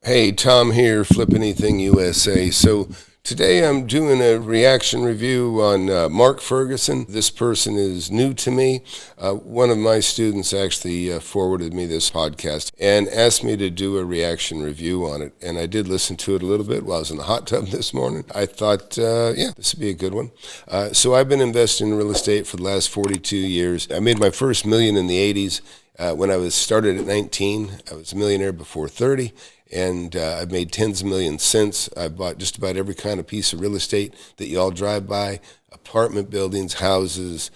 Hey, Tom here, FlipAnythingUSA. So today I'm doing a reaction review on Mark Ferguson. This person is new to me. One of my students actually forwarded me this podcast and asked me to do a reaction review on it. And I did listen to it a little bit while I was in the hot tub this morning. I thought, this would be a good one. So I've been investing in real estate for the last 42 years. I made my first million in the 80s. When I was started at 19, I was a millionaire before 30. And I've made tens of millions since. I've bought just about every kind of piece of real estate that you all drive by: apartment buildings, houses,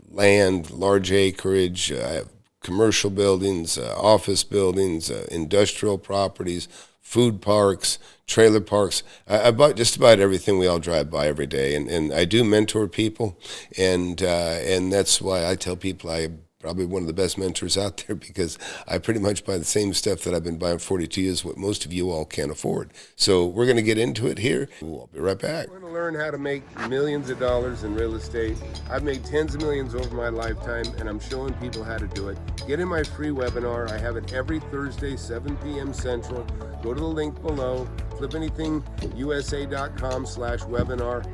land, large acreage. I have commercial buildings, office buildings, industrial properties, food parks, trailer parks. I bought just about everything we all drive by every day. And I do mentor people, and that's why I tell people I'm probably one of the best mentors out there, because I pretty much buy the same stuff that I've been buying 42 years, what most of you all can't afford. So we're going to get into it here. We'll be right back. We're going to learn how to make millions of dollars in real estate. I've made tens of millions over my lifetime, and I'm showing people how to do it. Get in my free webinar. I have it every Thursday, 7 p.m. Central. Go to the link below, FlipAnythingUSA.com/webinar.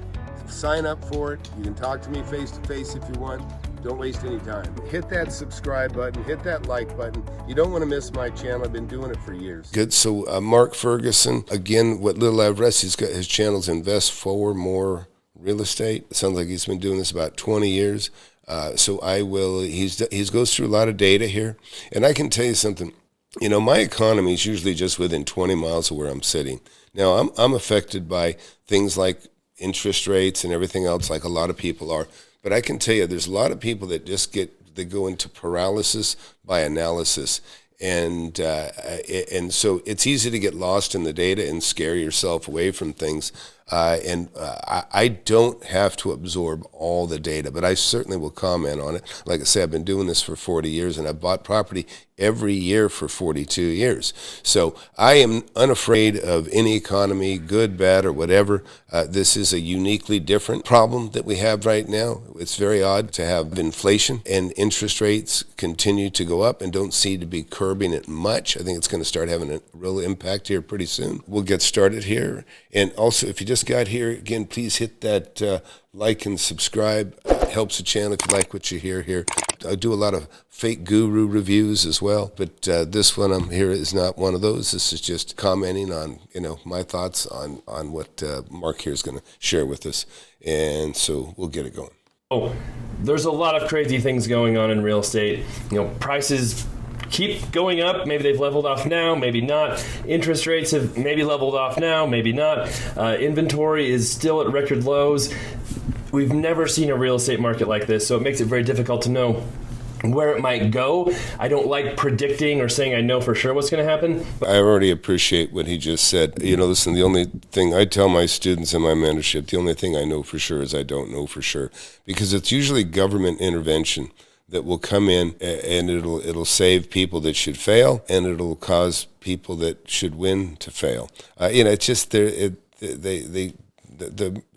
Sign up for it. You can talk to me face to face if you want. Don't waste any time. Hit that subscribe button, hit that like button. You don't want to miss my channel. I've been doing it for years. Good. So Mark Ferguson, again, what little I've read, he's got his channel's Invest For More Real Estate. It sounds like he's been doing this about 20 years. So I will, he goes through a lot of data here. And I can tell you something. You know, my economy is usually just within 20 miles of where I'm sitting. Now, I'm affected by things like interest rates and everything else, like a lot of people are. But I can tell you, there's a lot of people that just they go into paralysis by analysis. And so it's easy to get lost in the data and scare yourself away from things. I don't have to absorb all the data, but I certainly will comment on it. Like I said, I've been doing this for 40 years, and I've bought property every year for 42 years. So I am unafraid of any economy, good, bad, or whatever. This is a uniquely different problem that we have right now. It's very odd to have inflation and interest rates continue to go up and don't seem to be curbing it much. I think it's going to start having a real impact here pretty soon. We'll get started here. And also, if you just got here, again, please hit that like and subscribe. It helps the channel if you like what you hear here. I do a lot of fake guru reviews as well, but this one I'm here is not one of those. This is just commenting on, my thoughts on what Mark here is going to share with us. And so we'll get it going. Oh, there's a lot of crazy things going on in real estate. Prices keep going up. Maybe they've leveled off now, maybe not. Interest rates have maybe leveled off now, maybe not. Inventory is still at record lows. We've never seen a real estate market like this, so it makes it very difficult to know where it might go. I don't like predicting or saying I know for sure what's going to happen. I already appreciate what he just said. Listen, the only thing I tell my students in my mentorship, the only thing I know for sure is I don't know for sure, because it's usually government intervention that will come in, and it'll save people that should fail, and it'll cause people that should win to fail. It's just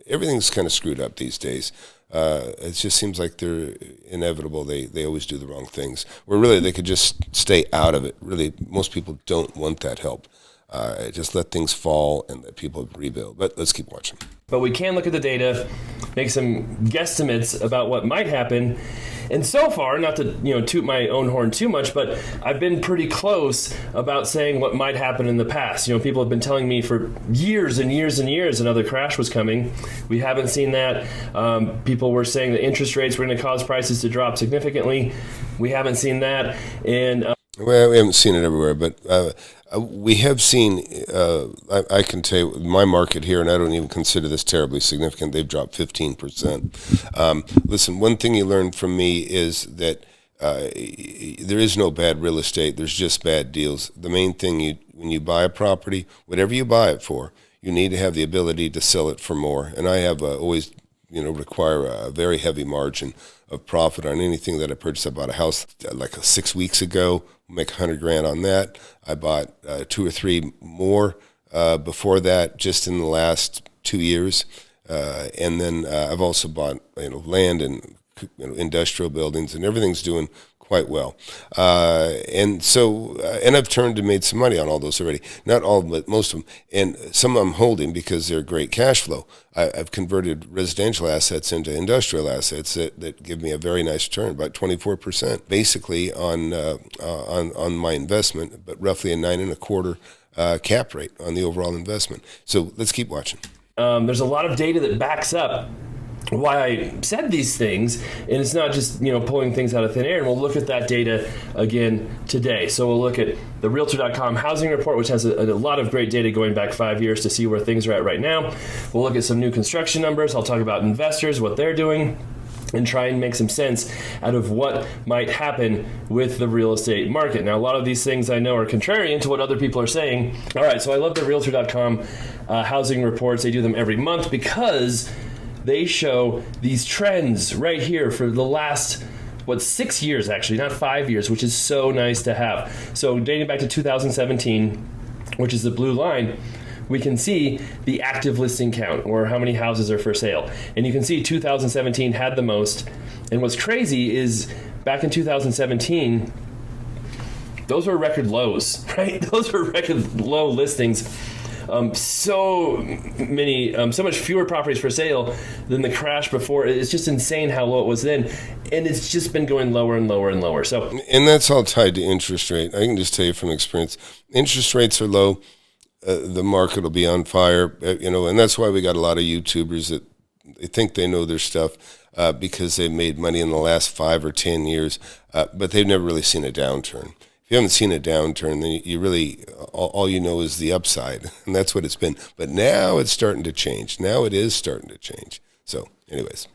everything's kind of screwed up these days. It just seems like they're inevitable. They always do the wrong things, where really they could just stay out of it. Really, most people don't want that help. Just let things fall and let people rebuild. But let's keep watching. But we can look at the data, make some guesstimates about what might happen. And so far, not to toot my own horn too much, but I've been pretty close about saying what might happen in the past. People have been telling me for years and years and years another crash was coming. We haven't seen that. People were saying that interest rates were going to cause prices to drop significantly. We haven't seen that. And well, we haven't seen it everywhere, but we have seen, I can tell you, my market here, and I don't even consider this terribly significant, they've dropped 15%. Listen, one thing you learn from me is that there is no bad real estate, there's just bad deals. The main thing, when you buy a property, whatever you buy it for, you need to have the ability to sell it for more. And I have always require a very heavy margin of profit on anything that I purchase. I bought a house like 6 weeks ago, make $100,000 on that. I bought 2 or 3 more before that, just in the last 2 years. And then I've also bought land and industrial buildings, and everything's doing quite well. And I've turned and made some money on all those already. Not all, but most of them. And some I'm holding because they're great cash flow. I've converted residential assets into industrial assets that give me a very nice return, about 24%, basically on my investment, but roughly a 9.25% cap rate on the overall investment. So let's keep watching. There's a lot of data that backs up why I said these things, and it's not just pulling things out of thin air. And we'll look at that data again today. So we'll look at the Realtor.com housing report, which has a lot of great data going back 5 years to see where things are at right now. We'll look at some new construction numbers. I'll talk about investors, what they're doing, and try and make some sense out of what might happen with the real estate market. Now, a lot of these things I know are contrarian to what other people are saying. All right, so I love the Realtor.com housing reports. They do them every month because they show these trends right here for the last 6 years, actually, not 5 years, which is so nice to have. So dating back to 2017, which is the blue line, we can see the active listing count, or how many houses are for sale. And you can see 2017 had the most. And what's crazy is back in 2017, those were record lows, right? Those were record low listings. So much fewer properties for sale than the crash before. It's just insane how low it was then, and it's just been going lower and lower and lower. So, and that's all tied to interest rate. I can just tell you from experience, interest rates are low. The market will be on fire, and that's why we got a lot of YouTubers that they think they know their stuff because they've made money in the last 5 or 10 years, but they've never really seen a downturn. If you haven't seen a downturn, then you really, all you know is the upside, and that's what it's been. But now it's starting to change. Now it is starting to change. So anyways.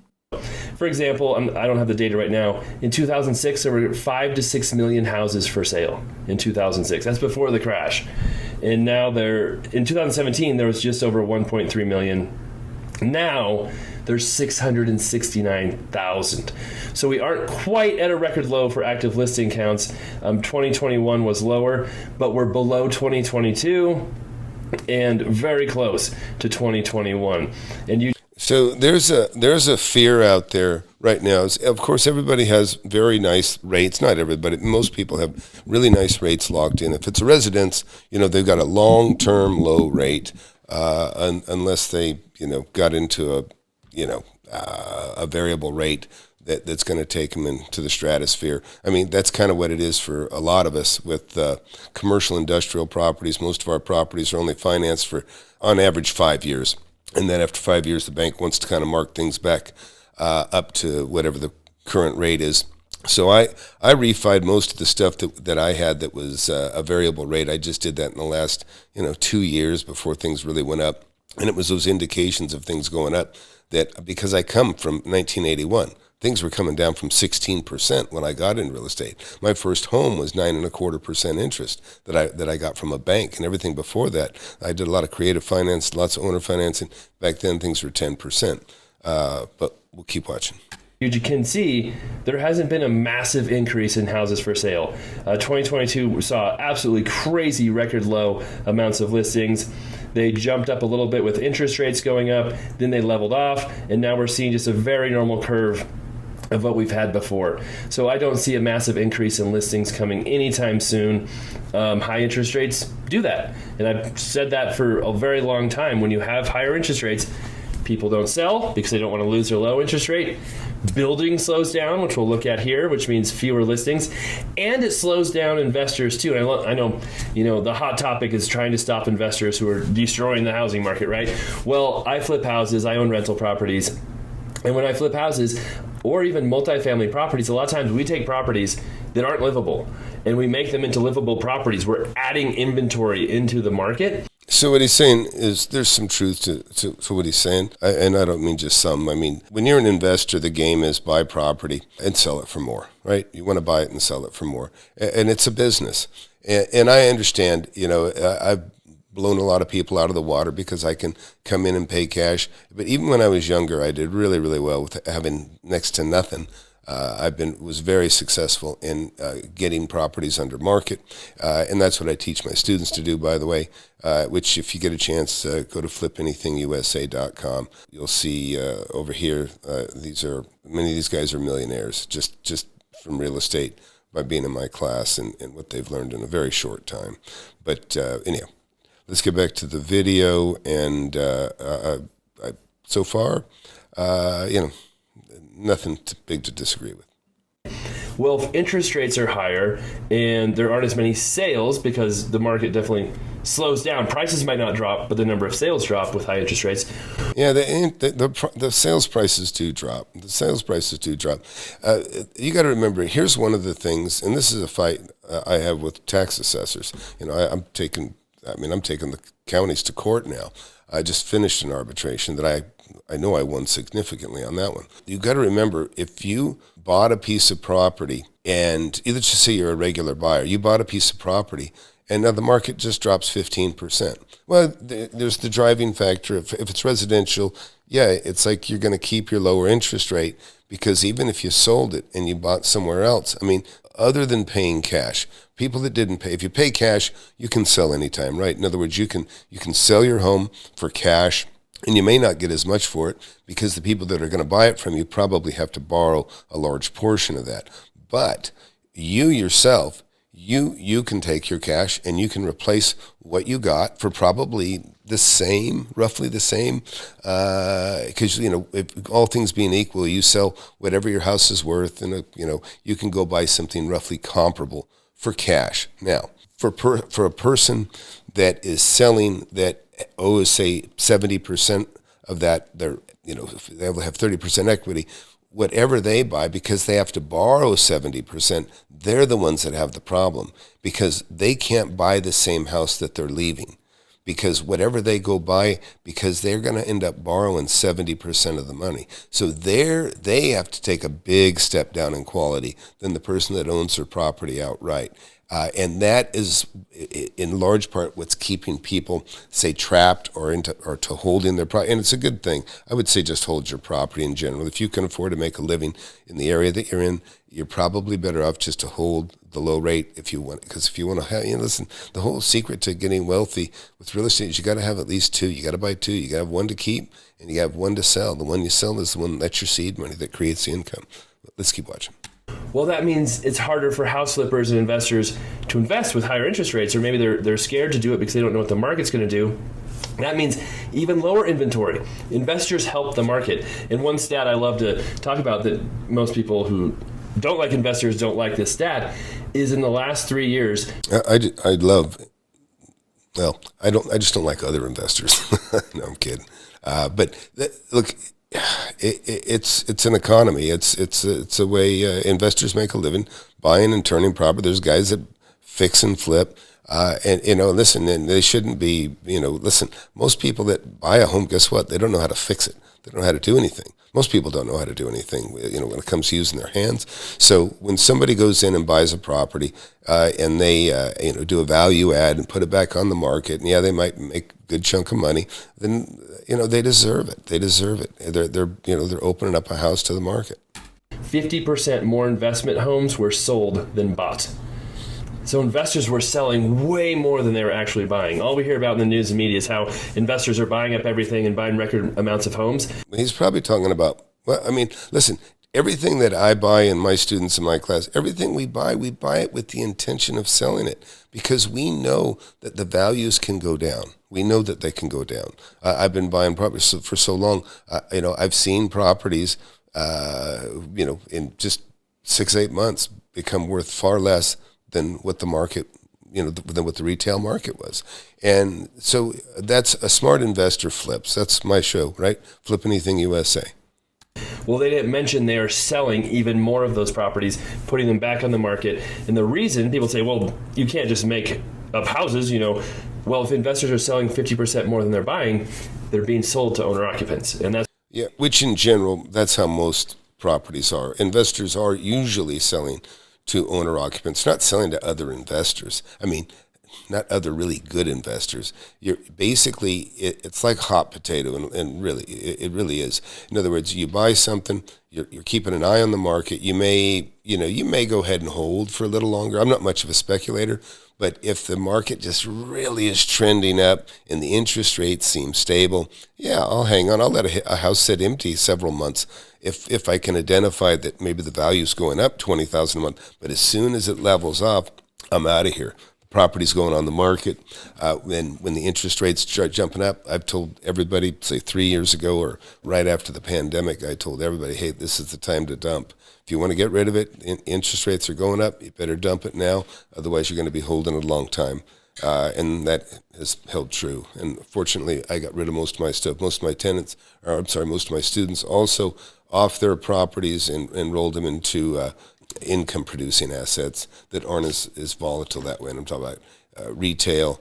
For example, I don't have the data right now. In 2006, there were 5 to 6 million houses for sale in 2006. That's before the crash. And now in 2017, there was just over 1.3 million. Now there's 669,000. So we aren't quite at a record low for active listing counts. 2021 was lower, but we're below 2022 and very close to 2021. So there's a fear out there right now. Of course, everybody has very nice rates. Not everybody, most people have really nice rates locked in. If it's a residence, they've got a long-term low rate, unless they, got into a variable rate that's going to take them into the stratosphere. I mean, that's kind of what it is for a lot of us with commercial industrial properties. Most of our properties are only financed for, on average, 5 years. And then after 5 years, the bank wants to kind of mark things back up to whatever the current rate is. So I refied most of the stuff that I had that was a variable rate. I just did that in the last 2 years before things really went up. And it was those indications of things going up that, because I come from 1981, things were coming down from 16% when I got in real estate. My first home was 9.25% interest that I got from a bank, and everything before that, I did a lot of creative finance, lots of owner financing. Back then, things were 10%. But we'll keep watching. You can see there hasn't been a massive increase in houses for sale. 2022 we saw absolutely crazy record low amounts of listings. They jumped up a little bit with interest rates going up, then they leveled off, and now we're seeing just a very normal curve of what we've had before. So I don't see a massive increase in listings coming anytime soon. High interest rates do that. And I've said that for a very long time. When you have higher interest rates, people don't sell because they don't want to lose their low interest rate. Building slows down, which we'll look at here, which means fewer listings, and it slows down investors too. And I know, the hot topic is trying to stop investors who are destroying the housing market, right? Well, I flip houses, I own rental properties, and when I flip houses, or even multifamily properties, a lot of times we take properties that aren't livable and we make them into livable properties. We're adding inventory into the market. So what he's saying is there's some truth to what he's saying, and I don't mean just some. I mean, when you're an investor, the game is buy property and sell it for more, right? You want to buy it and sell it for more, and it's a business. And I understand, I've blown a lot of people out of the water because I can come in and pay cash. But even when I was younger, I did really, really well with having next to nothing. Was very successful in getting properties under market, and that's what I teach my students to do, by the way, which if you get a chance, go to FlipAnythingUSA.com. You'll see over here, many of these guys are millionaires just from real estate by being in my class and what they've learned in a very short time. But anyhow, let's get back to the video. And so far, nothing big to disagree with. Well, if interest rates are higher and there aren't as many sales because the market definitely slows down, prices might not drop, but the number of sales drop with high interest rates. Yeah, the sales prices do drop. The sales prices do drop. You got to remember, here's one of the things, and this is a fight I have with tax assessors. I'm taking the counties to court now. I just finished an arbitration that I know I won significantly on that one. You got to remember, if you bought a piece of property, and let's just say you're a regular buyer, you bought a piece of property, and now the market just drops 15%. Well, there's the driving factor. If it's residential, yeah, it's like you're going to keep your lower interest rate, because even if you sold it and you bought somewhere else, other than paying cash, people that didn't pay, if you pay cash, you can sell anytime, right? In other words, you can sell your home for cash, and you may not get as much for it because the people that are going to buy it from you probably have to borrow a large portion of that. But you yourself, you can take your cash and you can replace what you got for probably roughly the same, because if all things being equal, you sell whatever your house is worth, and you can go buy something roughly comparable for cash. Now, for a person that is selling that owes, say, 70% of that, they'll have 30% equity. Whatever they buy, because they have to borrow 70%, they're the ones that have the problem, because they can't buy the same house that they're leaving. Because whatever they go buy, because they're going to end up borrowing 70% of the money. So they have to take a big step down in quality than the person that owns their property outright. And that is, in large part, what's keeping people, say, trapped or to holding their property. And it's a good thing. I would say just hold your property in general. If you can afford to make a living in the area that you're in, you're probably better off just to hold the low rate if you want. Because if you want to have, listen, the whole secret to getting wealthy with real estate is you got to have at least two. You got to buy two. You got to have one to keep, and you have one to sell. The one you sell is the one that's your seed money that creates the income. Let's keep watching. Well, that means it's harder for house flippers and investors to invest with higher interest rates, or maybe they're scared to do it because they don't know what the market's going to do. That means even lower inventory. Investors help the market. And one stat I love to talk about that most people who don't like investors don't like this stat is in the last 3 years. I just don't like other investors. No, I'm kidding. Look, it's an economy. It's a way investors make a living, buying and turning property. There's guys that fix and flip, and listen. And they shouldn't be. Listen. Most people that buy a home, guess what? They don't know how to fix it. They don't know how to do anything. Most people don't know how to do anything, when it comes to using their hands. So when somebody goes in and buys a property, and they, do a value add and put it back on the market, and yeah, they might make a good chunk of money, then, they deserve it. They deserve it. They're opening up a house to the market. 50% more investment homes were sold than bought. So investors were selling way more than they were actually buying. All we hear about in the news and media is how investors are buying up everything and buying record amounts of homes. He's probably talking about, listen, everything that I buy and my students in my class, everything we buy it with the intention of selling it, because we know that the values can go down. We know that they can go down. I've been buying properties for so long. I've seen properties, in just 6-8 months become worth far less than what the market, than what the retail market was. And so that's a smart investor flips. That's my show, right? FlipAnythingUSA. Well, they didn't mention they are selling even more of those properties, putting them back on the market. And the reason people say, well, you can't just make up houses, well, if investors are selling 50% more than they're buying, they're being sold to owner occupants. And that's which in general, that's how most properties are. Investors are usually selling to owner occupants, not selling to other investors. not other really good investors. You're basically, it's like hot potato, and really, it really is. In other words, you buy something, you're keeping an eye on the market. You may go ahead and hold for a little longer. I'm not much of a speculator, but if the market just really is trending up and the interest rates seem stable, yeah, I'll hang on. I'll let a house sit empty several months if I can identify that maybe the value's going up $20,000 a month. But as soon as it levels off, I'm out of here. The property's going on the market. When the interest rates start jumping up, I've told everybody, say 3 years ago or right after the pandemic, I told everybody, hey, this is the time to dump. If you want to get rid of it, interest rates are going up, you better dump it now. Otherwise, you're going to be holding it a long time. And that has held true. And fortunately, I got rid of most of my stuff. Most of my students also off their properties and rolled them into income-producing assets that aren't as volatile that way. And I'm talking about retail,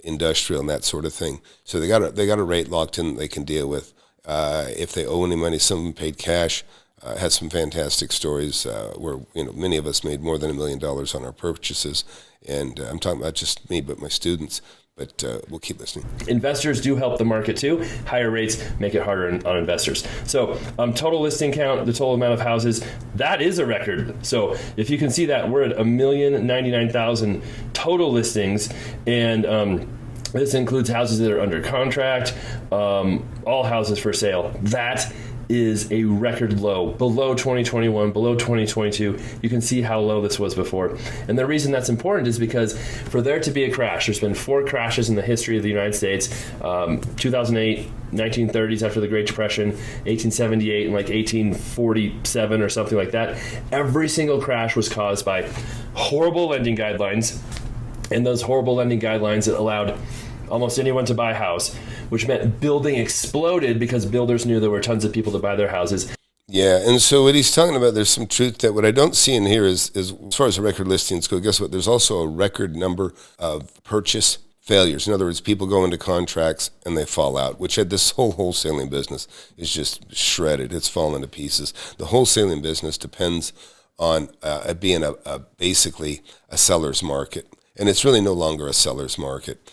industrial, and that sort of thing. So they got a rate locked in that they can deal with. If they owe any money, some of them paid cash. Had some fantastic stories where many of us made more than $1 million on our purchases, and I'm talking about just me, but my students. But we'll keep listening. Investors do help the market too. Higher rates make it harder on investors. So total listing count, the total amount of houses, that is a record. So if you can see that, we're at 1,099,000 total listings, and this includes houses that are under contract, all houses for sale. That is a record low, below 2021, below 2022. You can see how low this was before. And the reason that's important is because for there to be a crash, there's been 4 crashes in the history of the United States, 2008, 1930s after the Great Depression, 1878, and like 1847 or something like that. Every single crash was caused by horrible lending guidelines, and those horrible lending guidelines that allowed almost anyone to buy a house, which meant building exploded because builders knew there were tons of people to buy their houses. Yeah, and so what he's talking about, there's some truth that what I don't see in here is as far as the record listings go, guess what? There's also a record number of purchase failures. In other words, people go into contracts and they fall out, which had this whole wholesaling business is just shredded. It's fallen to pieces. The wholesaling business depends on being basically a seller's market, and it's really no longer a seller's market.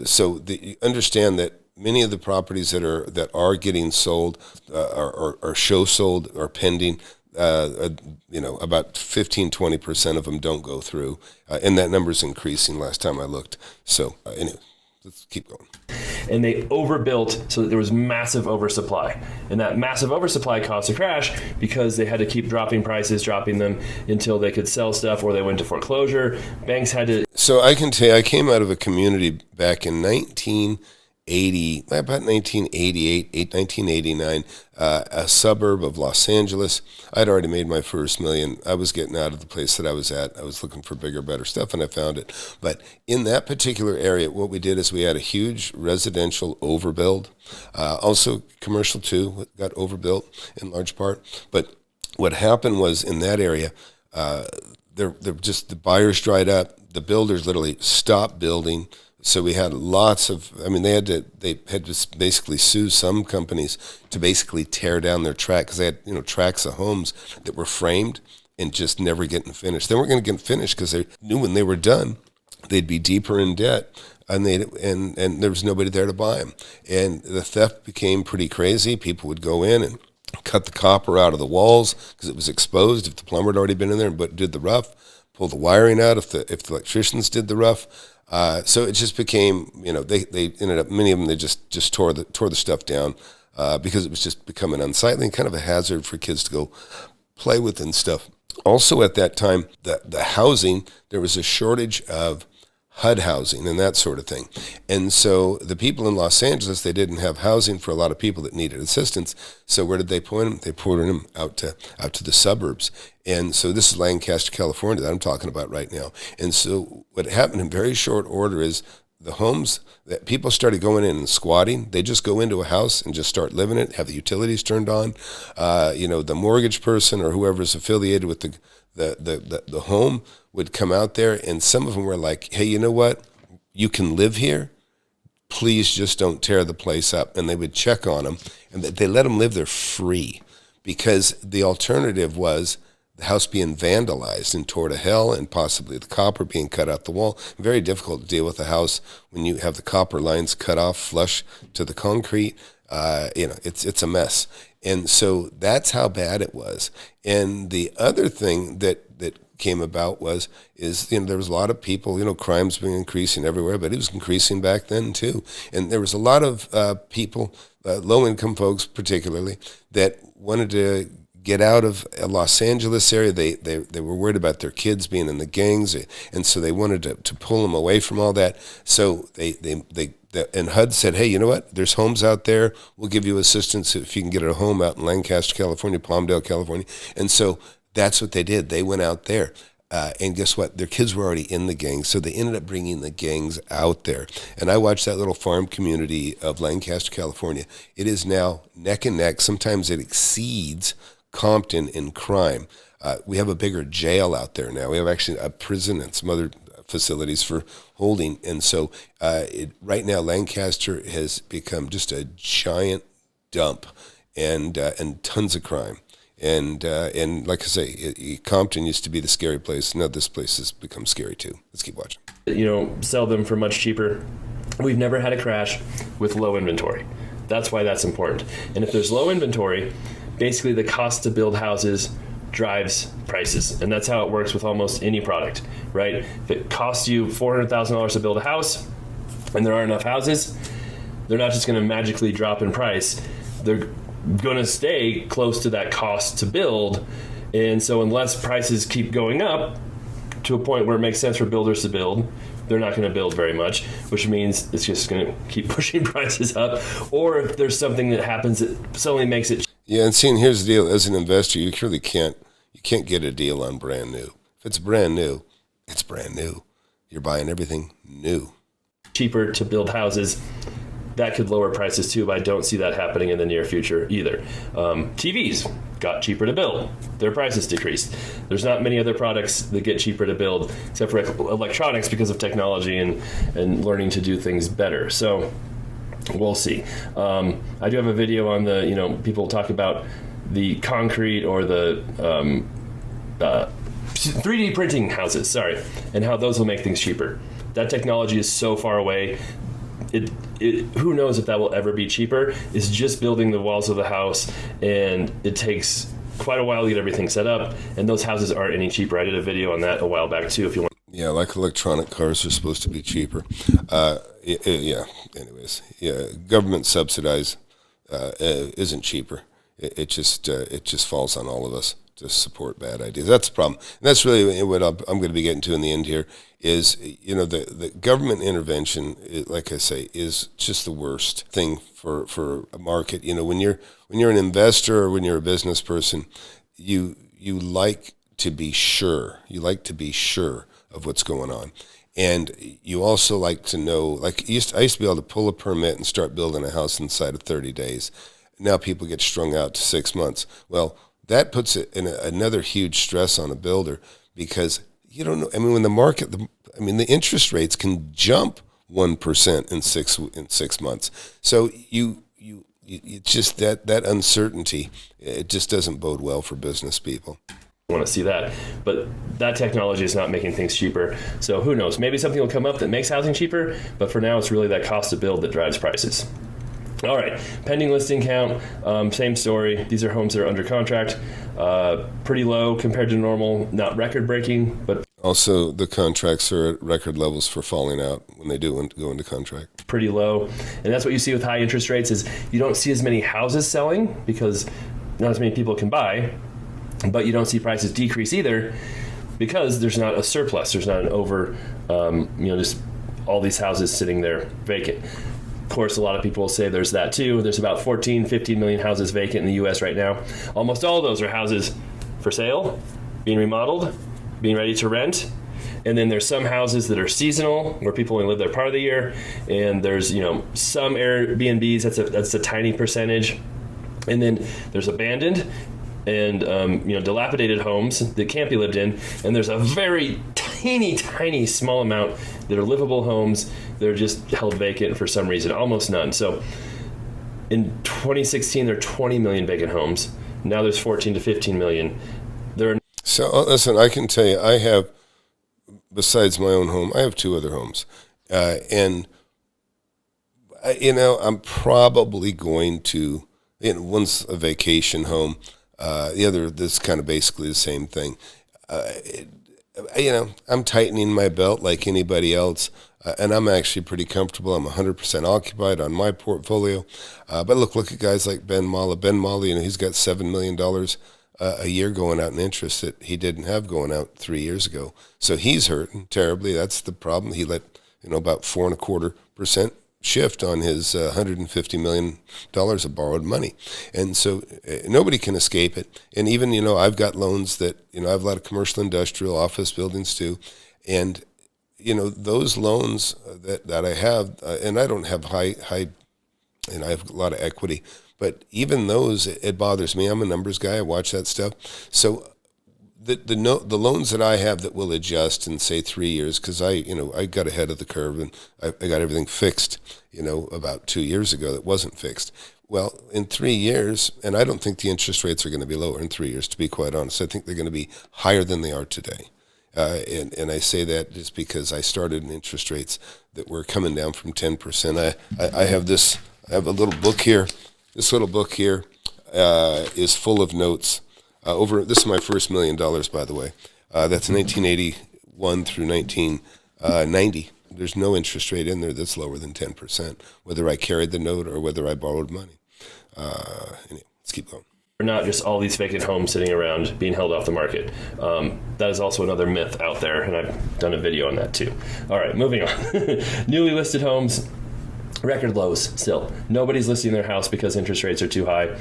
So understand that many of the properties that are getting sold or show sold or pending, about 15-20% of them don't go through, and that number is increasing last time I looked. So anyway, let's keep going. And they overbuilt so that there was massive oversupply. And that massive oversupply caused a crash because they had to keep dropping them until they could sell stuff, or they went to foreclosure. Banks had to... So I can tell you, I came out of a community back in 1988, 1989, a suburb of Los Angeles. I'd already made my first million. I was getting out of the place that I was at. I was looking for bigger, better stuff, and I found it. But in that particular area, what we did is we had a huge residential overbuild. Also commercial too, got overbuilt in large part. But what happened was in that area, the buyers dried up. The builders literally stopped building. So we had lots of, they had to basically sue some companies to basically tear down their track, because they had, tracks of homes that were framed and just never getting finished. They weren't going to get finished because they knew when they were done, they'd be deeper in debt, and there was nobody there to buy them. And the theft became pretty crazy. People would go in and cut the copper out of the walls because it was exposed. If the plumber had already been in there but did the rough, pull the wiring out if the electricians did the rough. So it just became, they ended up, many of them, they just tore the stuff down because it was just becoming unsightly and kind of a hazard for kids to go play with and stuff. Also at that time, the housing, there was a shortage of HUD housing and that sort of thing. And so the people in Los Angeles, they didn't have housing for a lot of people that needed assistance. So where did they point them? They pointed them out to the suburbs. And so this is Lancaster, California that I'm talking about right now. And so what happened in very short order is the homes that people started going in and squatting. They just go into a house and just start living it, have the utilities turned on. The mortgage person or whoever's affiliated with the home would come out there, and some of them were like, hey, you know what? You can live here. Please just don't tear the place up. And they would check on them, and they let them live there free, because the alternative was the house being vandalized and tore to hell, and possibly the copper being cut out the wall. Very difficult to deal with a house when you have the copper lines cut off flush to the concrete. It's a mess. And so that's how bad it was. And the other thing that came about is there was a lot of people, crime's been increasing everywhere, but it was increasing back then too. And there was a lot of people, low-income folks particularly, that wanted to get out of Los Angeles area. They were worried about their kids being in the gangs, and so they wanted to pull them away from all that. So and HUD said, hey, you know what? There's homes out there. We'll give you assistance if you can get a home out in Lancaster, California, Palmdale, California. And so that's what they did. They went out there. And guess what? Their kids were already in the gangs, so they ended up bringing the gangs out there. And I watched that little farm community of Lancaster, California. It is now neck and neck. Sometimes it exceeds Compton in crime. We have a bigger jail out there now. We have actually a prison and some other facilities for holding. And so right now Lancaster has become just a giant dump and tons of crime. And like I say, Compton used to be the scary place. Now this place has become scary too. Let's keep watching. Sell them for much cheaper. We've never had a crash with low inventory. That's why that's important. And if there's low inventory, basically the cost to build houses drives prices. And that's how it works with almost any product, right? If it costs you $400,000 to build a house and there aren't enough houses, they're not just going to magically drop in price. They're going to stay close to that cost to build. And so unless prices keep going up to a point where it makes sense for builders to build, they're not going to build very much, which means it's just going to keep pushing prices up. Or if there's something that happens that suddenly makes it. Yeah, and here's the deal. As an investor, you really can't get a deal on brand new. If it's brand new, it's brand new. You're buying everything new. Cheaper to build houses. That could lower prices too, but I don't see that happening in the near future either. TVs got cheaper to build. Their prices decreased. There's not many other products that get cheaper to build except for electronics because of technology and learning to do things better. So we'll see. I do have a video on the, people talk about the concrete or the 3D printing houses, and how those will make things cheaper. That technology is so far away. Who knows if that will ever be cheaper? It's just building the walls of the house, and it takes quite a while to get everything set up, and those houses aren't any cheaper. I did a video on that a while back too, if you want. Yeah, like electronic cars are supposed to be cheaper. Anyways, government subsidized isn't cheaper. It just falls on all of us to support bad ideas. That's the problem. And that's really what I'm going to be getting to in the end here is, the government intervention, like I say, is just the worst thing for a market. When you're an investor or when you're a business person, you like to be sure. You like to be sure of what's going on. And you also like to know, like I used to be able to pull a permit and start building a house inside of 30 days. Now people get strung out to 6 months. Well, that puts it in another huge stress on a builder because you don't know. I mean, when the interest rates can jump 1% in 6 months. So you just that uncertainty, it just doesn't bode well for business people. Want to see that, but that technology is not making things cheaper. So who knows? Maybe something will come up that makes housing cheaper, but for now it's really that cost to build that drives prices. All right, pending listing count, same story. These are homes that are under contract, pretty low compared to normal, not record-breaking, but also the contracts are at record levels for falling out when they do go into contract. Pretty low, and that's what you see with high interest rates is you don't see as many houses selling because not as many people can buy, but you don't see prices decrease either because there's not a surplus. There's not an over, just all these houses sitting there vacant. Of course, a lot of people will say there's that too. There's about 15 million houses vacant in the U.S. right now. Almost all of those are houses for sale, being remodeled, being ready to rent. And then there's some houses that are seasonal where people only live there part of the year. And there's, some Airbnbs, that's a tiny percentage. And then there's abandoned and dilapidated homes that can't be lived in, and there's a very tiny small amount that are livable homes that are just held vacant for some reason, almost none. So in 2016 there are 20 million vacant homes. Now there's 14 to 15 million. So listen, I can tell you, I have, besides my own home, I have 2 other homes, and I'm probably going to. One's a vacation home, the other that's kind of basically the same thing. I'm tightening my belt like anybody else, and I'm actually pretty comfortable. I'm 100% occupied on my portfolio. But look at guys like Ben Mala. Ben Mala, he's got $7 million a year going out in interest that he didn't have going out 3 years ago. So he's hurting terribly. That's the problem. He let about 4.25% shift on his $150 million of borrowed money. And so nobody can escape it. And even, I've got loans that, I have a lot of commercial, industrial, office buildings too. And, those loans that I have, and I don't have high, and I have a lot of equity, but even those, it bothers me. I'm a numbers guy. I watch that stuff. So the loans that I have that will adjust in say 3 years, because I got ahead of the curve and I got everything fixed, about 2 years ago that wasn't fixed. Well, in 3 years, and I don't think the interest rates are going to be lower in 3 years, to be quite honest. I think they're going to be higher than they are today. And I say that just because I started in interest rates that were coming down from 10%. I have a little book here. This little book here is full of notes. This is my first $1 million, by the way. That's 1981 through 1990. There's no interest rate in there that's lower than 10%, whether I carried the note or whether I borrowed money. Anyway, let's keep going. Not just all these vacant homes sitting around being held off the market. That is also another myth out there, and I've done a video on that too. All right, moving on. Newly listed homes, record lows still. Nobody's listing their house because interest rates are too high.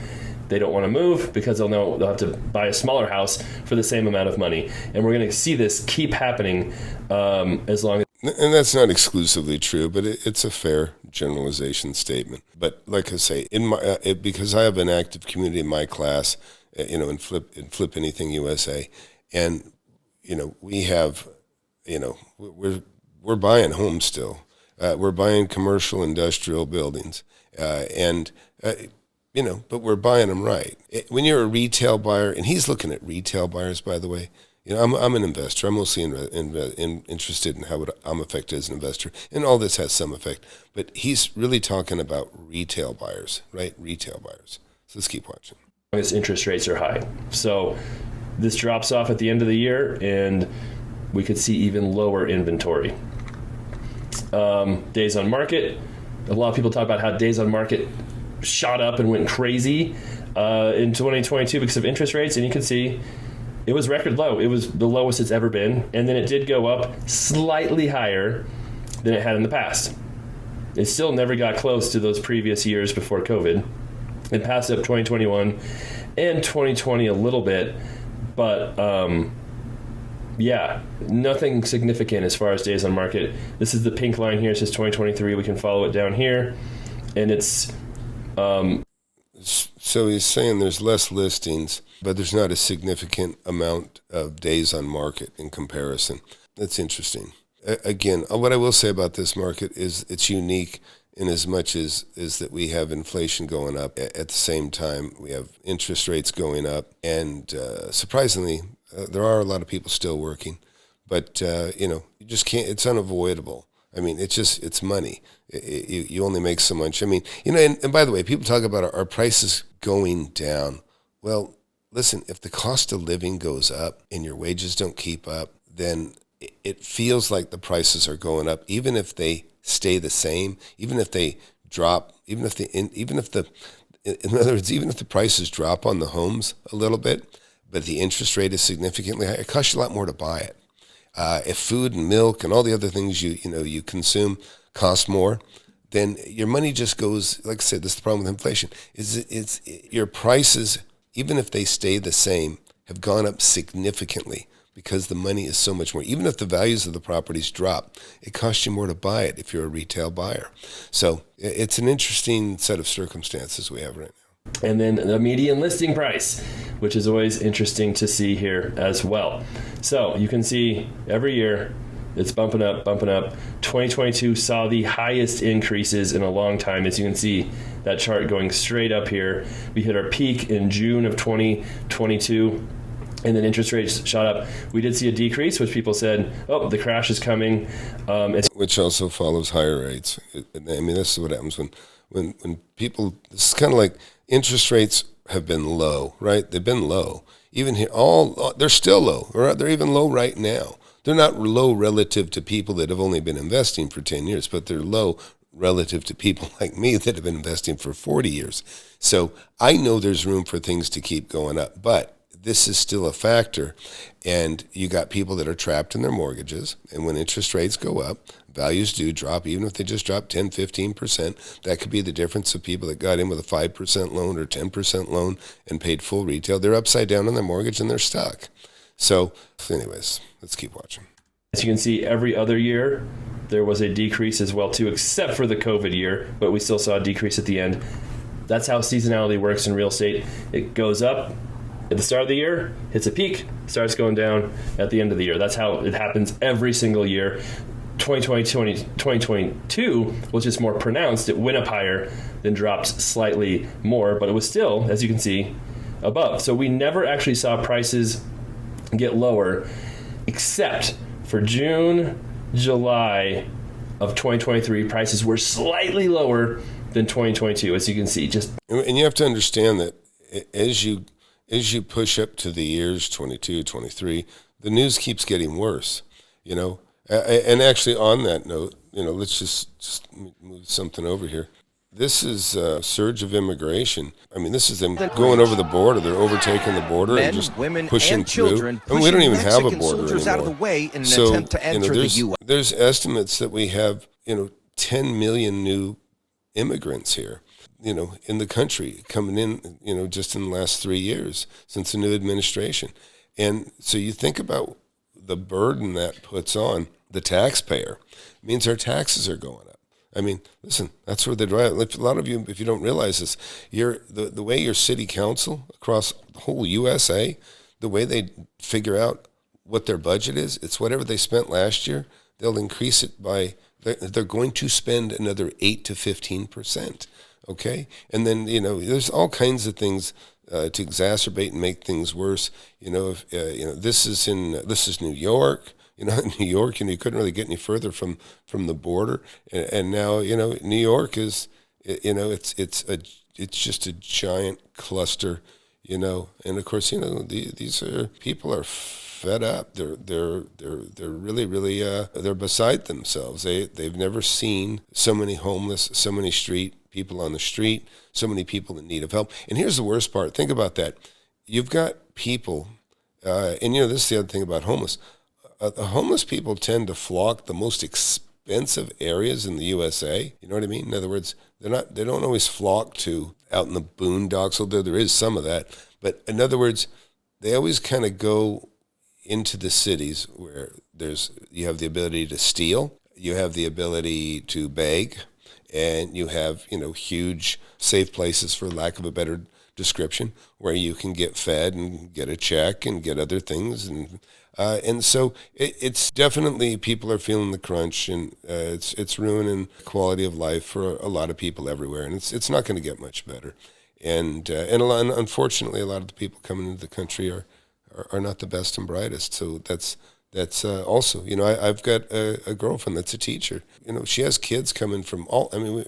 They don't want to move because they'll know they'll have to buy a smaller house for the same amount of money. And we're going to see this keep happening as long as... And that's not exclusively true, but it's a fair generalization statement. But like I say, because I have an active community in my class, in FlipAnythingUSA, and we have, we're buying homes still. We're buying commercial, industrial buildings, but we're buying them right. When you're a retail buyer, and he's looking at retail buyers, by the way. I'm an investor. I'm mostly interested in how I'm affected as an investor, and all this has some effect. But he's really talking about retail buyers, right? Retail buyers. So let's keep watching. Interest rates are high. So this drops off at the end of the year, and we could see even lower inventory. Days on market. A lot of people talk about how days on market shot up and went crazy in 2022 because of interest rates, and you can see it was record low. It was the lowest it's ever been, and then it did go up slightly higher than it had in the past. It still never got close to those previous years before COVID. It passed up 2021 and 2020 a little bit, but nothing significant as far as days on market. This is the pink line here. It says 2023. We can follow it down here, and it's... So he's saying there's less listings, but there's not a significant amount of days on market in comparison. That's interesting. Again, what I will say about this market is it's unique in as much as that we have inflation going up. At the same time, we have interest rates going up. And surprisingly, there are a lot of people still working. But, you just can't, it's unavoidable. I mean, it's money. You only make so much. I mean, and by the way, people talk about our prices going down. Well, listen, if the cost of living goes up and your wages don't keep up, then it feels like the prices are going up, even if they stay the same, even if they drop, in other words, even if the prices drop on the homes a little bit, but the interest rate is significantly higher, it costs you a lot more to buy it. If food and milk and all the other things you consume cost more, then your money just goes, like I said, this is the problem with inflation, is your prices, even if they stay the same, have gone up significantly because the money is so much more. Even if the values of the properties drop, it costs you more to buy it if you're a retail buyer. So it's an interesting set of circumstances we have right now. And then the median listing price, which is always interesting to see here as well. So you can see every year it's bumping up. 2022 saw the highest increases in a long time. As you can see, that chart going straight up here. We hit our peak in June of 2022. and then interest rates shot up. We did see a decrease, which people said, oh, the crash is coming. Which also follows higher rates. I mean, this is what happens when people, this is kind of like interest rates have been low, right? They've been low. Even here, they're still low, or they're even low right now. They're not low relative to people that have only been investing for 10 years, but they're low relative to people like me that have been investing for 40 years. So I know there's room for things to keep going up, but this is still a factor. And you got people that are trapped in their mortgages, and when interest rates go up, values do drop, even if they just drop 10, 15%. That could be the difference of people that got in with a 5% loan or 10% loan and paid full retail. They're upside down on their mortgage and they're stuck. So anyways, let's keep watching. As you can see, every other year, there was a decrease as well too, except for the COVID year, but we still saw a decrease at the end. That's how seasonality works in real estate. It goes up at the start of the year, hits a peak, starts going down at the end of the year. That's how it happens every single year. 2022 was just more pronounced. It went up higher, then dropped slightly more, but it was still, as you can see, above. So we never actually saw prices get lower, except for June, July of 2023. Prices were slightly lower than 2022, as you can see. And you have to understand that as you push up to the years 22, 23, the news keeps getting worse, you know. And actually, on that note, you know, let's just move something over here. This is a surge of immigration. I mean, this is them going over the border. They're overtaking the border and just pushing and children, through. And we don't even have a border anymore. Out of the way in an attempt to enter the U.S. There's estimates that we have, 10 million new immigrants here, in the country coming in, just in the last 3 years since the new administration. And so you think about the burden that puts on the taxpayer. It means our taxes are going up. I mean, listen, that's where they drive. A lot of you, if you don't realize this, the way your city council across the whole USA, the way they figure out what their budget is, it's whatever they spent last year. They'll increase it by, they're going to spend another 8 to 15%. Okay, and then there's all kinds of things to exacerbate and make things worse. This is New York. In New York, you couldn't really get any further from the border, and now New York is, it's just a giant cluster, and of course these are people are fed up. They're really they're beside themselves. They've never seen so many homeless, so many people on the street, so many people in need of help. And here's the worst part. Think about that. You've got people, and this is the other thing about homeless. The homeless people tend to flock the most expensive areas in the USA. You know what I mean? In other words, they don't always flock to out in the boondocks, although there is some of that. But in other words, they always kind of go into the cities where you have the ability to steal, you have the ability to beg, and you have, huge safe places, for lack of a better description, where you can get fed and get a check and get other things. And so it's definitely, people are feeling the crunch, and it's ruining quality of life for a lot of people everywhere. And it's not going to get much better. And unfortunately, a lot of the people coming into the country are not the best and brightest. So that's also, I've got a girlfriend that's a teacher. She has kids coming from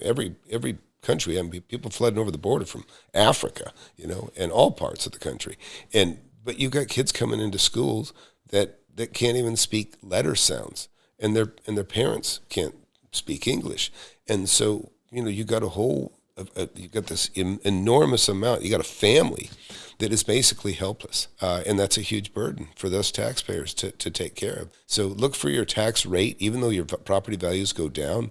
every country. I mean, people flooding over the border from Africa, and all parts of the country. But you've got kids coming into schools that can't even speak letter sounds, and their parents can't speak English. And so, you got you got this enormous amount. You got a family that is basically helpless, and that's a huge burden for those taxpayers to take care of. So look for your tax rate, even though your property values go down.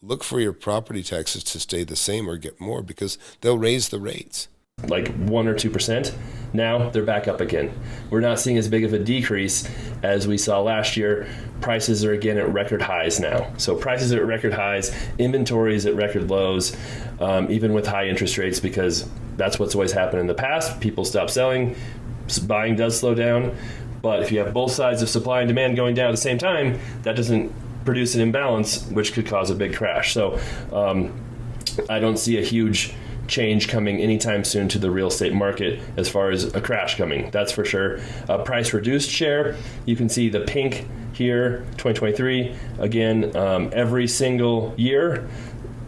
Look for your property taxes to stay the same or get more, because they'll raise the rates. Like 1 or 2%. Now they're back up again. We're not seeing as big of a decrease as we saw last year. Prices are again at record highs now. So prices are at record highs, inventories at record lows, even with high interest rates, because that's what's always happened in the past. People stop selling, buying does slow down. But if you have both sides of supply and demand going down at the same time, that doesn't produce an imbalance, which could cause a big crash. So I don't see a huge change coming anytime soon to the real estate market as far as a crash coming. That's for sure. Price reduced share, you can see the pink here, 2023. Again, every single year,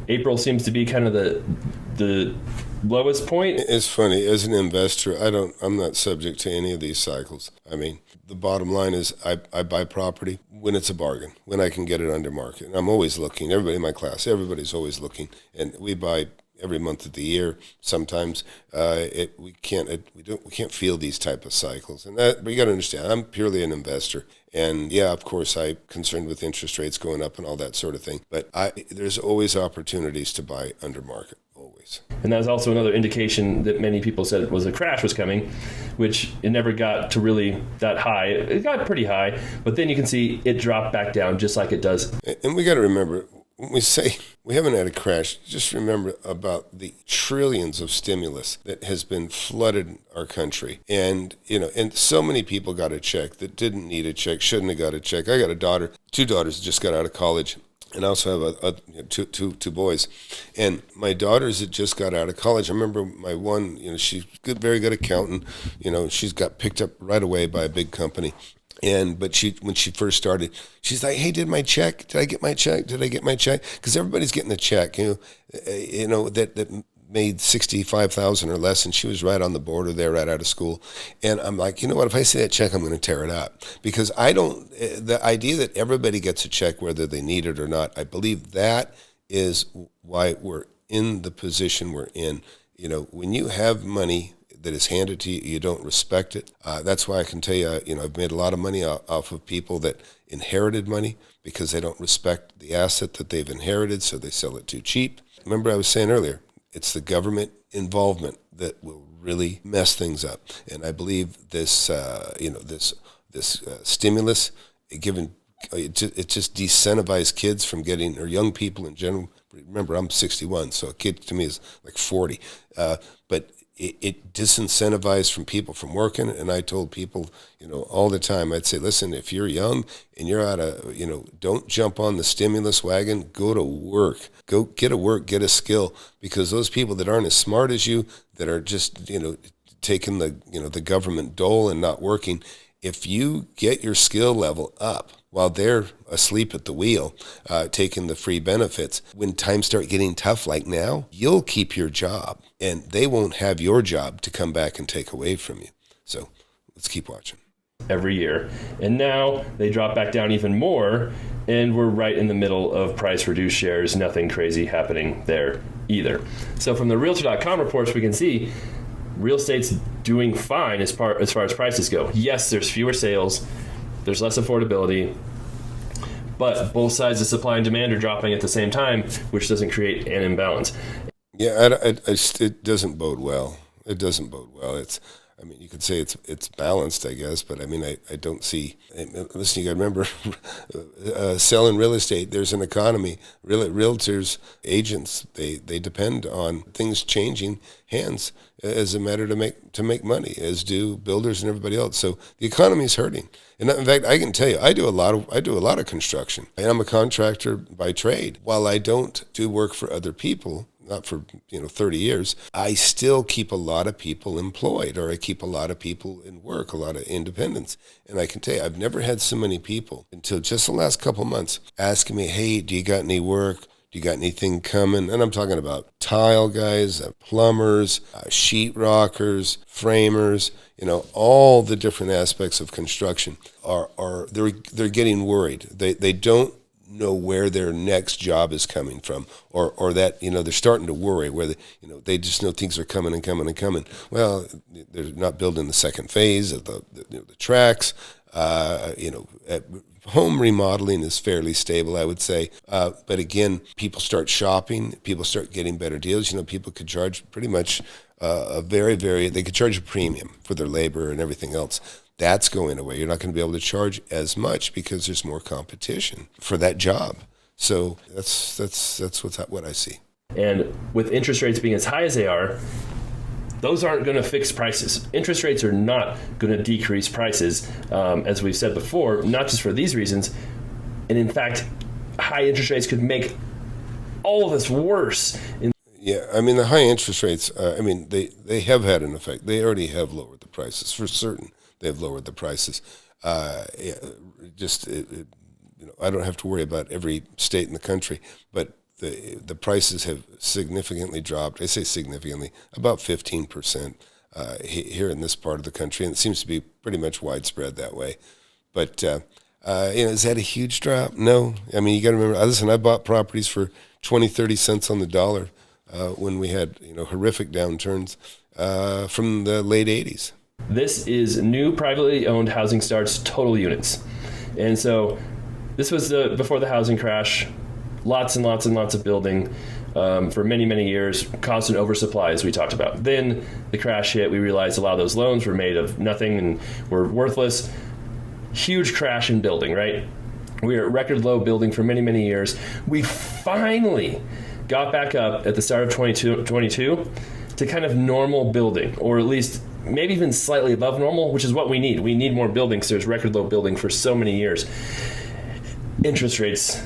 April seems to be kind of the lowest point. It's funny, as an investor, I'm not subject to any of these cycles. I mean, the bottom line is I buy property when it's a bargain, when I can get it under market. And I'm always looking. Everybody in my class, everybody's always looking. And we buy every month of the year. Sometimes we can't feel these type of cycles. And that, but you got to understand, I'm purely an investor. And yeah, of course, I'm concerned with interest rates going up and all that sort of thing. But there's always opportunities to buy under market. Always. And that was also another indication that many people said was a crash was coming, which it never got to really that high. It got pretty high, but then you can see it dropped back down just like it does. And we got to remember, when we say we haven't had a crash, just remember about the trillions of stimulus that has been flooded our country. And, and so many people got a check that didn't need a check, shouldn't have got a check. I got a daughter, 2 daughters just got out of college. And I also have two boys. And my daughters that just got out of college, I remember my one, she's a very good accountant. She's got picked up right away by a big company. But when she first started, she's like, "Hey, did I get my check? Did I get my check?" Because everybody's getting a check, that made $65,000 or less, and she was right on the border there, right out of school. And I'm like, you know what? If I see that check, I'm going to tear it up, because the idea that everybody gets a check whether they need it or not, I believe that is why we're in the position we're in. When you have money that is handed to you, you don't respect it. That's why I can tell you, I've made a lot of money off of people that inherited money because they don't respect the asset that they've inherited, so they sell it too cheap. Remember I was saying earlier, it's the government involvement that will really mess things up. And I believe this stimulus, it just decentivized kids from getting, or young people in general. Remember, I'm 61, so a kid to me is like 40. But it disincentivized from people from working. And I told people, all the time, I'd say, listen, if you're young and you're out of, don't jump on the stimulus wagon, go to work. Go get a work, get a skill, because those people that aren't as smart as you, that are just, taking the government dole and not working, if you get your skill level up while they're asleep at the wheel, taking the free benefits, when times start getting tough like now, you'll keep your job and they won't have your job to come back and take away from you. So let's keep watching. Every year. And now they drop back down even more, and we're right in the middle of price reduced shares. Nothing crazy happening there either. So from the Realtor.com reports, we can see real estate's doing fine as far as prices go. Yes, there's fewer sales, there's less affordability, but both sides of supply and demand are dropping at the same time, which doesn't create an imbalance. Yeah, it doesn't bode well. It doesn't bode well. You could say it's balanced, I guess, but I don't see. Listen, you got to remember, selling real estate. There's an economy. Realtors, agents, they depend on things changing hands as a matter to make money, as do builders and everybody else. So the economy is hurting. And in fact, I can tell you, I do a lot of construction, and I'm a contractor by trade. While I don't do work for other people, not for 30 years, I still keep a lot of people employed, or I keep a lot of people in work, a lot of independents. And I can tell you, I've never had so many people until just the last couple months asking me, "Hey, do you got any work? Do you got anything coming?" And I'm talking about tile guys, plumbers, sheetrockers, framers, all the different aspects of construction they're getting worried. They don't know where their next job is coming from, or that they're starting to worry where they just know things are coming and coming and coming. Well, they're not building the second phase of the tracks. Home remodeling is fairly stable, I would say. But again, people start shopping. People start getting better deals. People could charge pretty much they could charge a premium for their labor and everything else. That's going away. You're not going to be able to charge as much because there's more competition for that job. So that's what I see. And with interest rates being as high as they are, those aren't going to fix prices. Interest rates are not going to decrease prices, as we've said before, not just for these reasons. And in fact, high interest rates could make all of this worse. Yeah, I mean, the high interest rates, I mean, they have had an effect. They already have lowered the prices. For certain, they've lowered the prices. Yeah, I don't have to worry about every state in the country, but the prices have significantly dropped. I say significantly, about 15% here in this part of the country, and it seems to be pretty much widespread that way. But is that a huge drop? No. I mean, you got to remember. Listen, I bought properties for 20, 30 cents on the dollar when we had horrific downturns from the late 80s. This is new privately owned housing starts, total units. And so this was before the housing crash. Lots and lots and lots of building for many, many years, caused an oversupply, as we talked about. Then the crash hit. We realized a lot of those loans were made of nothing and were worthless. Huge crash in building, right? We were at record low building for many, many years. We finally got back up at the start of 2022 to kind of normal building, or at least maybe even slightly above normal, which is what we need. We need more building because there's record low building for so many years. Interest rates.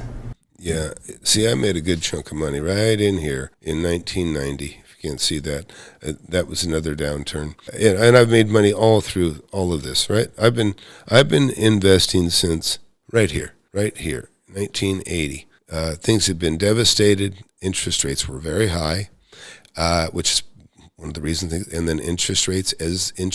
Yeah. See, I made a good chunk of money right in here in 1990. If you can't see that, that was another downturn. And I've made money all through all of this, right? I've been investing since right here, 1980. Things have been devastated. Interest rates were very high, which is one of the reasons. And then interest rates, if you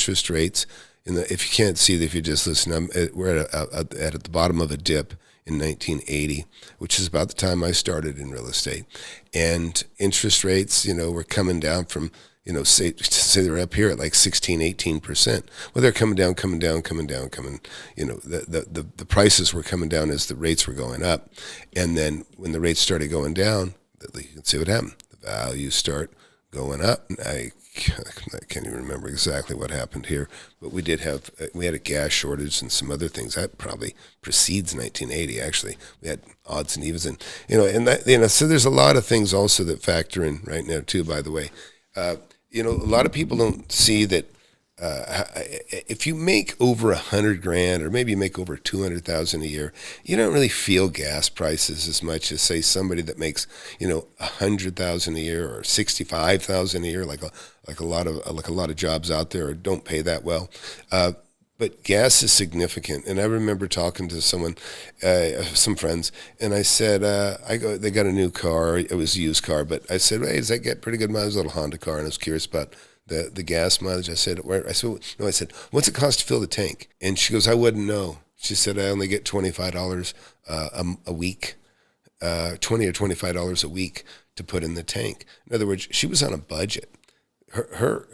can't see that, if you just listen, we're at the bottom of a dip in 1980, which is about the time I started in real estate. And interest rates, were coming down from, say they're up here at like 16, 18%. Well, they're coming down. The prices were coming down as the rates were going up. And then when the rates started going down, you can see what happened. The values start going up. I can't even remember exactly what happened here, but we had a gas shortage and some other things. That probably precedes 1980. Actually, we had odds and evens, and so there's a lot of things also that factor in right now too. By the way, a lot of people don't see that if you make over $100,000 or maybe you make over $200,000 a year, you don't really feel gas prices as much as say somebody that makes $100,000 a year or $65,000 a year, like a lot of jobs out there don't pay that well. But gas is significant, and I remember talking to someone, some friends, and I said, they got a new car. It was a used car, but I said, hey, does that get pretty good mileage? A little Honda car, and I was curious about the gas mileage. I said, what's it cost to fill the tank? And she goes, I wouldn't know. She said, I only get $25 a week, $20 or $25 a week to put in the tank. In other words, she was on a budget. Her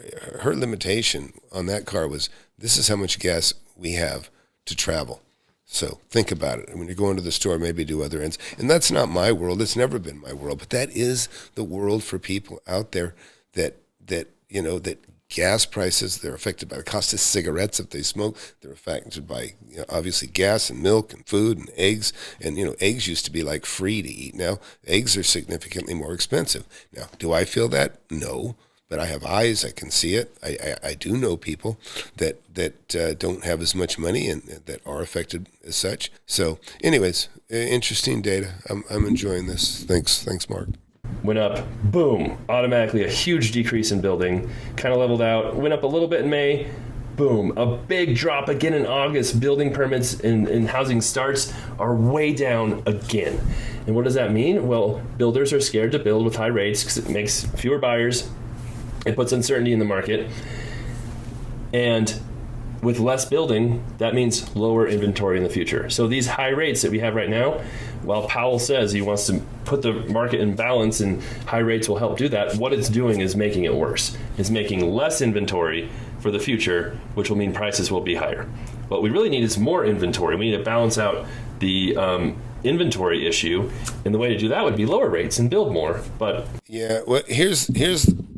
limitation on that car was, this is how much gas we have to travel. So think about it. When you're going to the store, maybe do other ends. And that's not my world. It's never been my world. But that is the world for people out there that gas prices, they're affected by the cost of cigarettes if they smoke. They're affected by obviously gas and milk and food and eggs. And eggs used to be like free to eat. Now eggs are significantly more expensive. Now, do I feel that? No. But I have eyes, I can see it. I do know people that don't have as much money and that are affected as such. So anyways, interesting data. I'm enjoying this. Thanks, Mark. Went up, boom, automatically a huge decrease in building, kind of leveled out, went up a little bit in May, boom, a big drop again in August. Building permits and housing starts are way down again. And what does that mean? Well, builders are scared to build with high rates because it makes fewer buyers. It puts uncertainty in the market. And with less building, that means lower inventory in the future. So these high rates that we have right now, while Powell says he wants to put the market in balance and high rates will help do that, what it's doing is making it worse. It's making less inventory for the future, which will mean prices will be higher. What we really need is more inventory. We need to balance out the inventory issue, and the way to do that would be lower rates and build more. But yeah, well, here's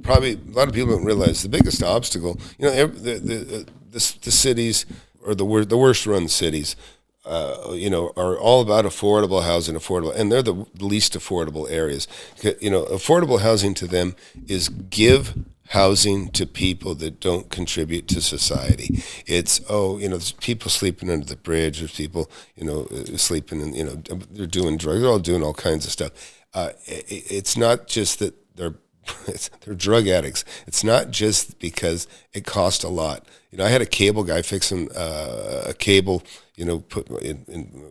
probably a lot of people don't realize the biggest obstacle. The cities, or the worst run cities, are all about affordable housing, and they're the least affordable areas. Affordable housing to them is give housing to people that don't contribute to society. It's, there's people sleeping under the bridge, there's people, sleeping in, they're doing drugs, they're all doing all kinds of stuff. It's not just that they're they're drug addicts. It's not just because it cost a lot. I had a cable guy fixing a cable, it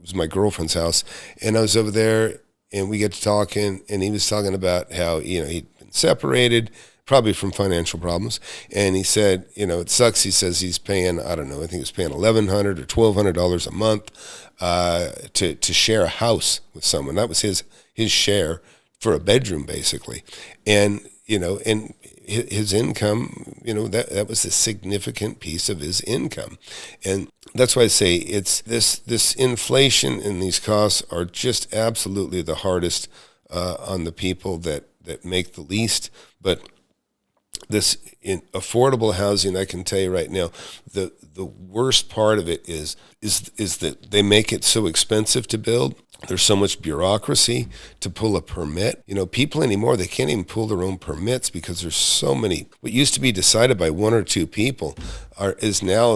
was my girlfriend's house, and I was over there, and we get to talking, and he was talking about how, he'd been separated, probably from financial problems, and he said, it sucks. He says he's paying, I don't know, I think he was paying $1,100 or $1,200 a month to share a house with someone. That was his share for a bedroom, basically. And, and his income, that was a significant piece of his income. And that's why I say it's this inflation and these costs are just absolutely the hardest on the people that make the least. But this in affordable housing, I can tell you right now, the worst part of it is that they make it so expensive to build. There's so much bureaucracy to pull a permit. People anymore, they can't even pull their own permits because there's so many. What used to be decided by one or two people is now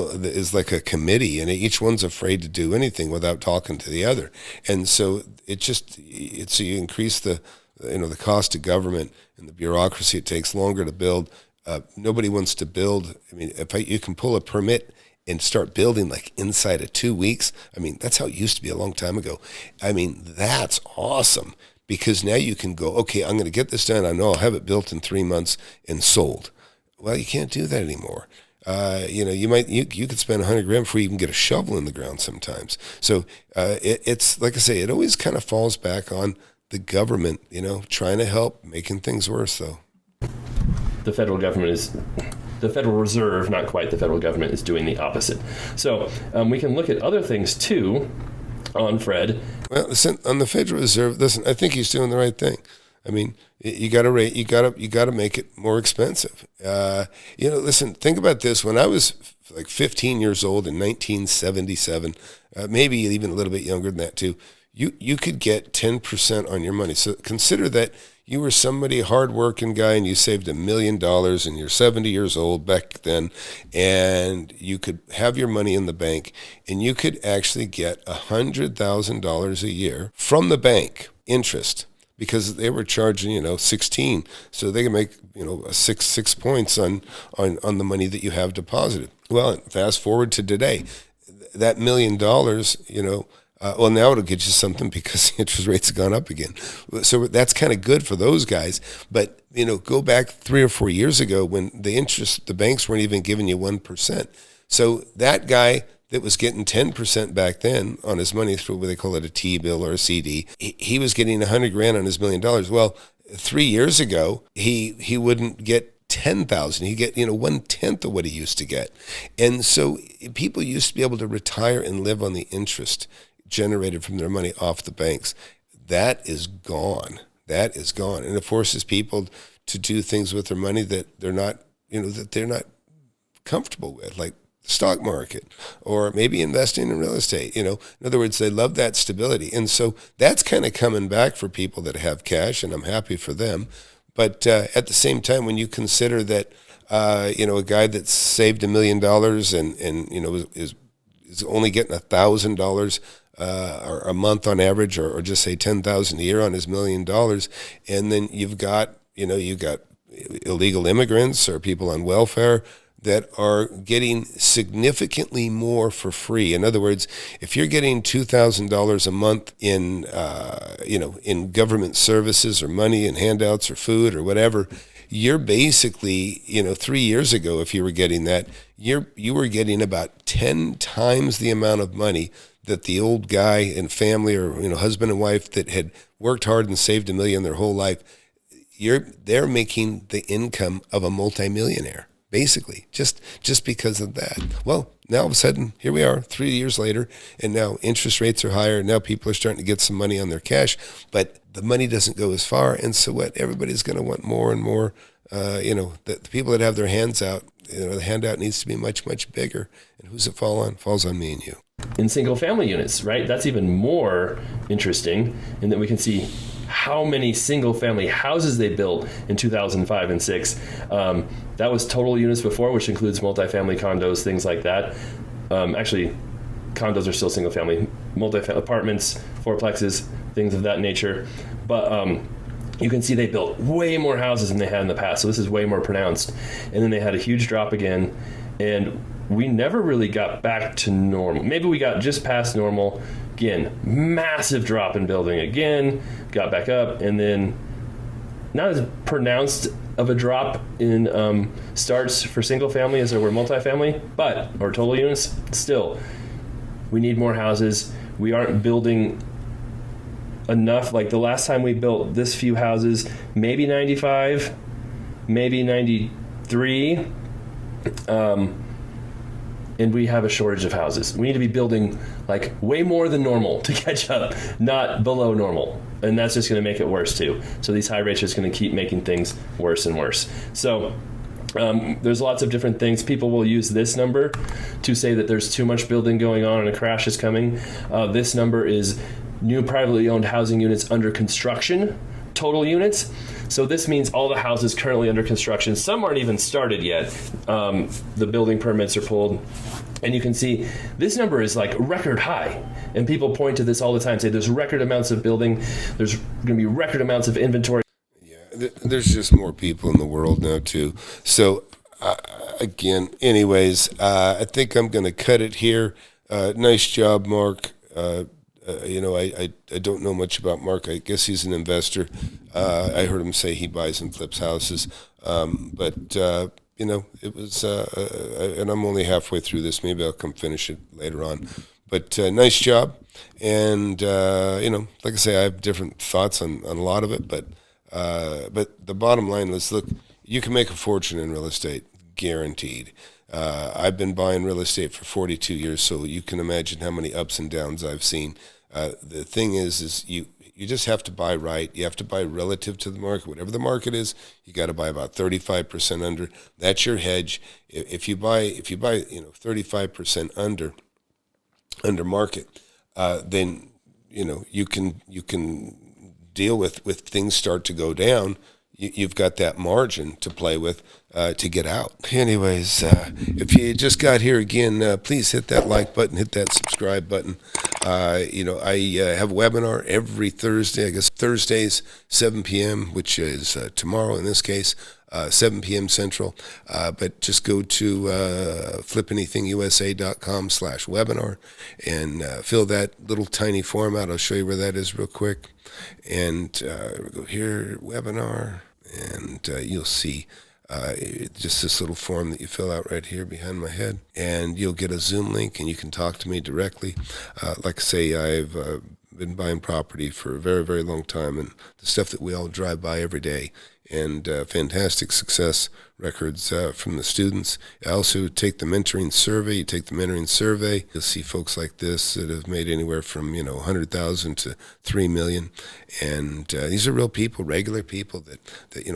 like a committee, and each one's afraid to do anything without talking to the other. And so so you increase the cost of government and the bureaucracy. It takes longer to build. Nobody wants to build. If you can pull a permit and start building like inside of 2 weeks, that's how it used to be a long time ago. That's awesome, because now you can go, okay, I'm going to get this done. I know I'll have it built in 3 months and sold. Well, you can't do that anymore. You could spend $100,000 before you even get a shovel in the ground sometimes. So it's like I say, it always kind of falls back on the government, trying to help, making things worse, though. The federal Reserve, not quite the federal government, is doing the opposite. So we can look at other things too on Fred. Well, listen, on the Federal Reserve, I think he's doing the right thing. You got to make it more expensive. Listen, think about this. When I was like 15 years old in 1977, maybe even a little bit younger than that too, you could get 10% on your money. So consider that you were somebody, hard-working guy, and you saved $1 million, and you're 70 years old back then, and you could have your money in the bank, and you could actually get $100,000 a year from the bank, interest, because they were charging, 16, so they can make, six points on the money that you have deposited. Well, fast forward to today, that $1 million, well, now it'll get you something because interest rates have gone up again. So that's kind of good for those guys. But, go back 3 or 4 years ago when the banks weren't even giving you 1%. So that guy that was getting 10% back then on his money through what they call it a T-bill or a CD, he was getting $100,000 on his $1 million. Well, 3 years ago, he wouldn't get 10,000. He'd get, 1/10 of what he used to get. And so people used to be able to retire and live on the interest generated from their money off the banks. That is gone. And it forces people to do things with their money that they're not, that they're not comfortable with, like the stock market or maybe investing in real estate. In other words, they love that stability. And so that's kind of coming back for people that have cash, and I'm happy for them. But at the same time, when you consider that, a guy that's saved $1 million and is only getting $1,000 or a month on average, or just say $10,000 a year on his $1 million, and then you've got illegal immigrants or people on welfare that are getting significantly more for free. In other words, if you're getting $2,000 a month in government services or money and handouts or food or whatever, you're basically, 3 years ago, if you were getting that, you were getting about 10 times the amount of money that the old guy and family or husband and wife that had worked hard and saved $1 million their whole life. They're making the income of a multimillionaire, basically, just because of that. Well, now all of a sudden, here we are 3 years later, and now interest rates are higher, and now people are starting to get some money on their cash, but the money doesn't go as far, and so what? Everybody's going to want more and more. The people that have their hands out, the handout needs to be much, much bigger. And who's it fall on? Falls on me and you. In single-family units, right? That's even more interesting in that we can see how many single-family houses they built in 2005 and 6. That was total units before, which includes multifamily condos, things like that. Actually, condos are still single-family, multifamily apartments, fourplexes, things of that nature. But you can see they built way more houses than they had in the past. So this is way more pronounced. And then they had a huge drop again. And we never really got back to normal. Maybe we got just past normal. Again, massive drop in building again, got back up, and then not as pronounced of a drop in starts for single family as there were multifamily, or total units. Still, we need more houses. We aren't building enough. Like the last time we built this few houses, maybe 95, maybe 93, and we have a shortage of houses. We need to be building like way more than normal to catch up, not below normal. And that's just going to make it worse too. So these high rates are just going to keep making things worse and worse. So there's lots of different things. People will use this number to say that there's too much building going on and a crash is coming. This number is new privately owned housing units under construction, total units. So this means all the houses currently under construction. Some aren't even started yet. The building permits are pulled. And you can see this number is like record high. And people point to this all the time, say there's record amounts of building. There's going to be record amounts of inventory. Yeah, there's just more people in the world now too. So again, anyways, I think I'm going to cut it here. Nice job, Mark. I don't know much about Mark. I guess he's an investor. I heard him say he buys and flips houses. It was, and I'm only halfway through this. Maybe I'll come finish it later on. But nice job. And, like I say, I have different thoughts on a lot of it. But the bottom line is, look, you can make a fortune in real estate, guaranteed. I've been buying real estate for 42 years, so you can imagine how many ups and downs I've seen. The thing is you just have to buy right. You have to buy relative to the market. Whatever the market is, you got to buy about 35% under. That's your hedge. If you buy 35% under market, then you can deal with things start to go down. You've got that margin to play with to get out. Anyways, if you just got here again, please hit that like button, hit that subscribe button. I have a webinar every Thursday, I guess Thursdays, 7 p.m., which is tomorrow in this case, 7 p.m. Central. But just go to FlipAnythingUSA.com/webinar and fill that little tiny form out. I'll show you where that is real quick. And we go here, webinar, and you'll see just this little form that you fill out right here behind my head, and you'll get a Zoom link, and you can talk to me directly. Like I say, I've been buying property for a very, very long time, and the stuff that we all drive by every day, and fantastic success records from the students. I also take the mentoring survey. You take the mentoring survey, you'll see folks like this that have made anywhere from 100,000 to 3 million, and these are real people, regular people that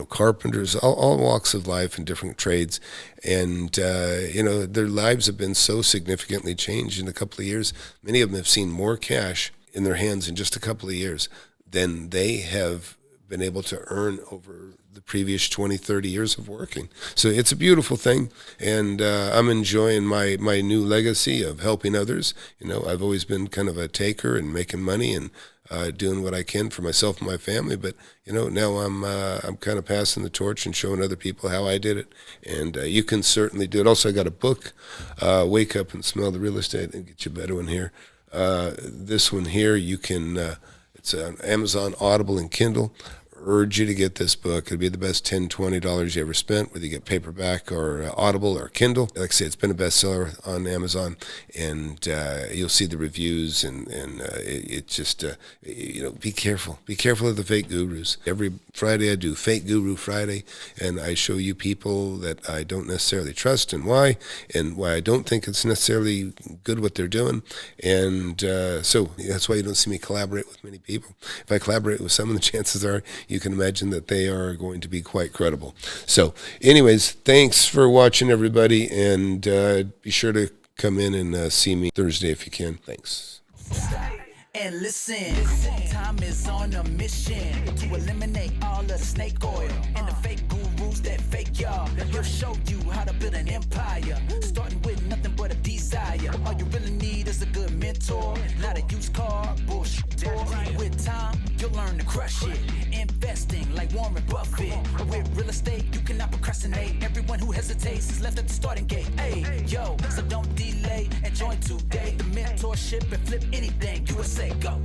carpenters, all walks of life and different trades, and their lives have been so significantly changed in a couple of years. Many of them have seen more cash in their hands in just a couple of years than they have been able to earn over the previous 20, 30 years of working. So it's a beautiful thing, and I'm enjoying my new legacy of helping others. I've always been kind of a taker and making money and doing what I can for myself and my family, but now I'm kind of passing the torch and showing other people how I did it, and you can certainly do it. Also, I got a book, Wake Up and Smell the Real Estate, and get you a better one here. This one here, you can, it's on Amazon, Audible, and Kindle. Urge you to get this book. It'll be the best $10, $20 you ever spent, whether you get paperback or Audible or Kindle. Like I say, it's been a bestseller on Amazon, and you'll see the reviews, and it just, be careful. Be careful of the fake gurus. Every Friday I do Fake Guru Friday, and I show you people that I don't necessarily trust and why I don't think it's necessarily good what they're doing. And so that's why you don't see me collaborate with many people. If I collaborate with some, the chances are you can imagine that they are going to be quite credible. So anyways, thanks for watching, everybody, and be sure to come in and see me Thursday if you can. Thanks. And listen, time is on a mission to eliminate all of the snake oil and the fake gurus that fake y'all. He'll show you how to build an empire, starting with nothing but a desire. All you really need is a good mentor, not a used car bullshit. With time, you'll learn to crush it, investing like Warren Buffett. With real estate, you cannot procrastinate. Everyone who hesitates is left at the starting gate. Hey, yo, so don't delay and join today. The mentorship and flip anything USA. Go.